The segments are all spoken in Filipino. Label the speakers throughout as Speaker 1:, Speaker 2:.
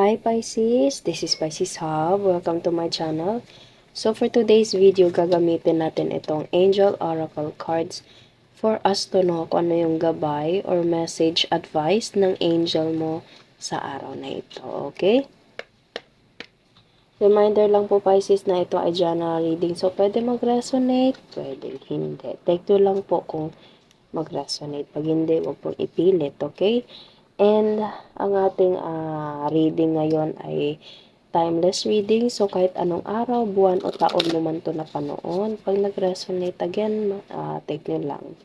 Speaker 1: Hi Pisces, this is Pisces Hub. Welcome to my channel. So for today's video, gagamitin natin itong Angel Oracle cards for us to know kung ano yung gabay or message advice ng angel mo sa araw na ito. Okay? Reminder lang po Pisces na ito ay general reading. So pwede mag-resonate, pwede hindi. Take 2 lang po kung mag-resonate. Pag hindi, huwag pong ipilit. Okay? And ang ating reading ngayon ay timeless reading. So, kahit anong araw, buwan, o taon mo man ito napanoon, pag nag-resonate again, take nyo lang.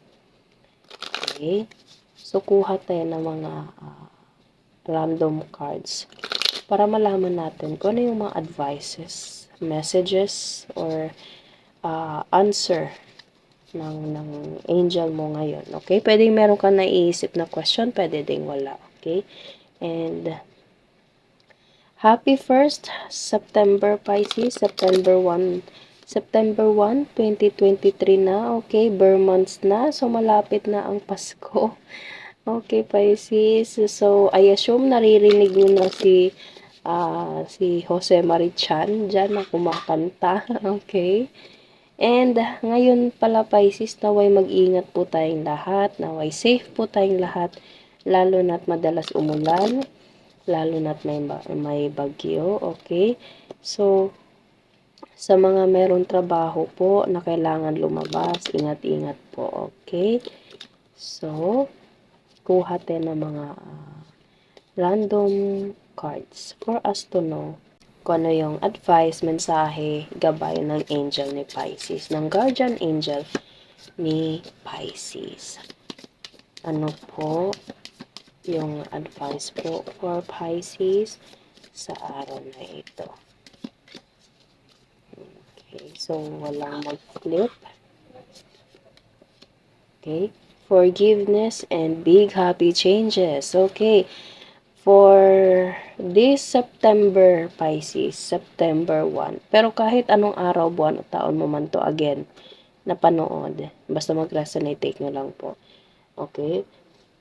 Speaker 1: Okay? So, kuha tayo ng mga random cards para malaman natin kung ano yung mga advices, messages, or answer ng angel mo ngayon. Okay? Pwede meron ka naiisip na question, pwede ding wala. Okay? And happy 1st September Pisces, September 1, 2023 na. Okay, Burr months na. So, malapit na ang Pasko. Okay, Pisces. So, I assume naririnig nyo na si Jose Marichan dyan na kumakanta. Okay. And ngayon pala Pisces, naway mag-ingat po tayong lahat. Naway safe po tayong lahat. Lalo na't madalas umulan. Lalo na't may bagyo, okay? So, sa mga merong trabaho po na kailangan lumabas, ingat-ingat po, okay? So, kuha tayo ng mga random cards for us to know kung ano yung advice, mensahe, gabay ng angel ni Pisces, ng guardian angel ni Pisces. Ano po yung advice po for Pisces sa araw na ito. Okay, so walang mag-flip. Okay, forgiveness and big happy changes. Okay, for this September, Pisces, September 1. Pero kahit anong araw, buwan o taon mo man to again, napanood, basta mag-resonate, take nyo lang po. Okay,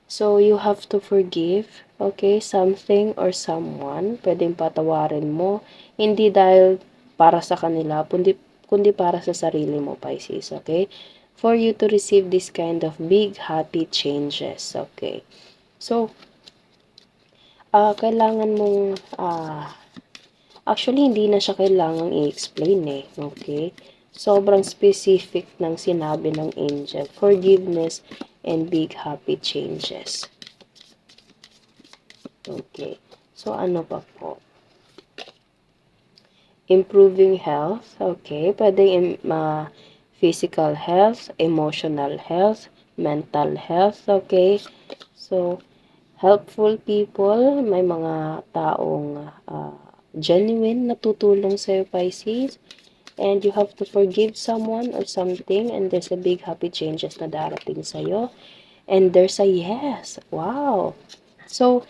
Speaker 1: so, you have to forgive, okay, something or someone. Pwedeng patawarin mo. Hindi dahil para sa kanila, kundi para sa sarili mo, Pisces, okay? For you to receive this kind of big, happy changes, okay? So, kailangan mong, actually, hindi na siya kailangang i-explain eh, okay? Sobrang specific ng sinabi ng angel. Forgiveness and big, happy changes. Okay. So, ano pa po? Improving health. Okay. Pwede physical health, emotional health, mental health. Okay. So, helpful people. May mga taong genuine na tutulong sa'yo, Pisces. And you have to forgive someone or something. And there's a big happy changes na darating sa'yo. And there's a yes. Wow. So,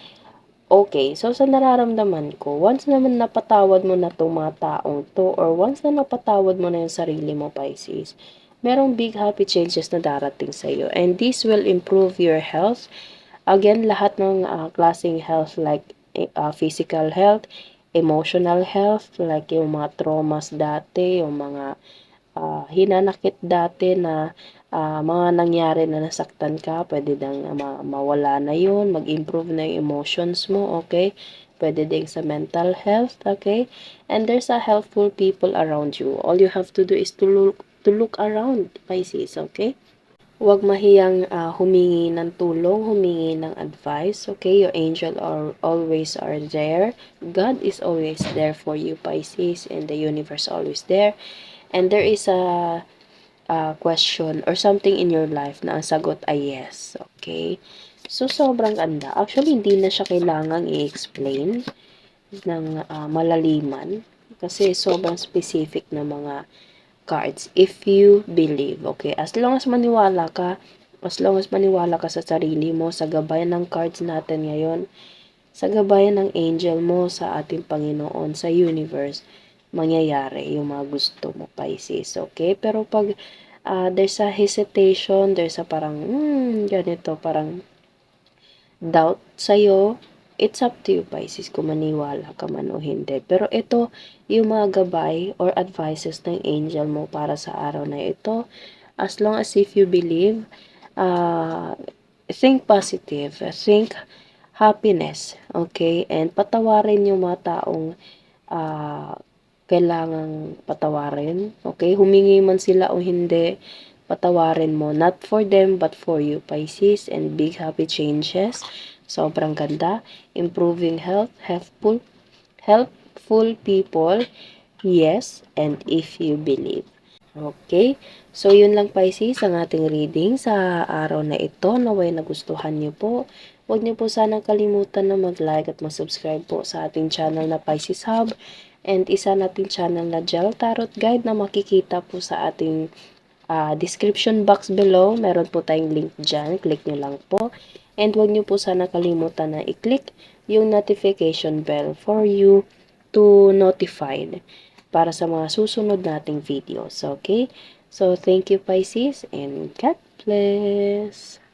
Speaker 1: okay, so sa nararamdaman ko, once naman napatawad mo na tong mga taong to, or once na napatawad mo na yung sarili mo, Pisces, merong big happy changes na darating sa iyo. And this will improve your health. Again, lahat ng klaseng health like physical health, emotional health, like yung mga traumas dati, yung mga hinanakit dati na mga nangyari na nasaktan ka, pwede nang mawala na yun, mag-improve na yung emotions mo, okay? Pwede din sa mental health, okay? And there's a helpful people around you. All you have to do is to look around, Pisces, okay? Huwag mahiyang humingi ng tulong, humingi ng advice, okay? Your angel always are there. God is always there for you, Pisces, and the universe always there. And there is a question or something in your life na ang sagot ay yes. Okay? So, sobrang ganda. Actually, hindi na siya kailangang i-explain ng malaliman kasi sobrang specific na mga cards. If you believe, okay? As long as maniwala ka, sa sarili mo, sa gabayan ng cards natin ngayon, sa gabayan ng angel mo, sa ating Panginoon, sa universe, mangyayari yung mga gusto mo, Pisces, okay? Pero pag there's a hesitation, there's a parang, ganito, parang doubt sa'yo, it's up to you, Pisces, kung maniwala ka man o hindi. Pero ito, yung mga gabay or advices ng angel mo para sa araw na ito, as long as if you believe, uh, think positive, think happiness, okay? And patawarin yung mga taong kailangang patawarin, okay? Humingi man sila o hindi, patawarin mo. Not for them, but for you, Pisces. And big happy changes. Sobrang ganda. Improving health, helpful people. Yes, and if you believe. Okay? So, yun lang, Pisces, ang ating reading sa araw na ito. Naway nagustuhan niyo po. Huwag niyo po sanang kalimutan na mag-like at mag-subscribe po sa ating channel na Pisces Hub and isa nating channel na Gel Tarot Guide na makikita po sa ating description box below. Meron po tayong link dyan. Click nyo lang po. And huwag nyo po sana kalimutan na i-click yung notification bell for you to notified para sa mga susunod nating videos. Okay? So, thank you, Pisces, and God bless!